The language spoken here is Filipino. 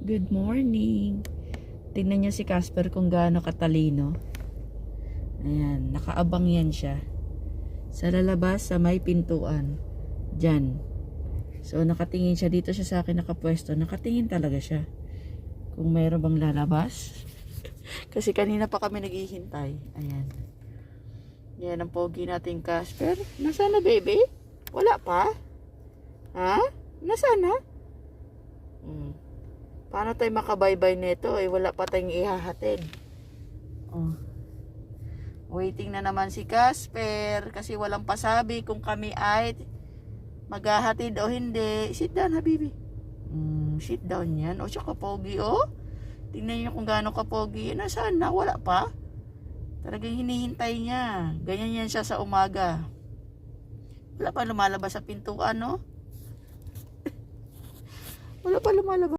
Good morning. Tingnan niyo si Casper kung gaano katalino. Ayan, nakaabang yan siya. Sa lalabas sa may pintuan. Diyan. So nakatingin siya, dito siya sa akin nakapwesto. Nakatingin talaga siya. Kung mayroon bang lalabas. Kasi kanina pa kami naghihintay. Ayan. Yan ang pogi nating Casper. Nasaan na baby? Wala pa? Ha? Nasaan na? Paano tayo makabaybay nito? Eh, wala pa tayong ihahatid. Oh. Waiting na naman si Casper. Kasi walang pasabi kung kami ay maghahatid o hindi. Sit down, habibi. Sit down yan. O, siya kapogi, oh. Tingnan niyo kung gaano kapogi. Nasaan na? Wala pa? Talagang hinihintay niya. Ganyan yan siya sa umaga. Wala pa lumalabas sa pintuan, no? Wala pa lumalabas.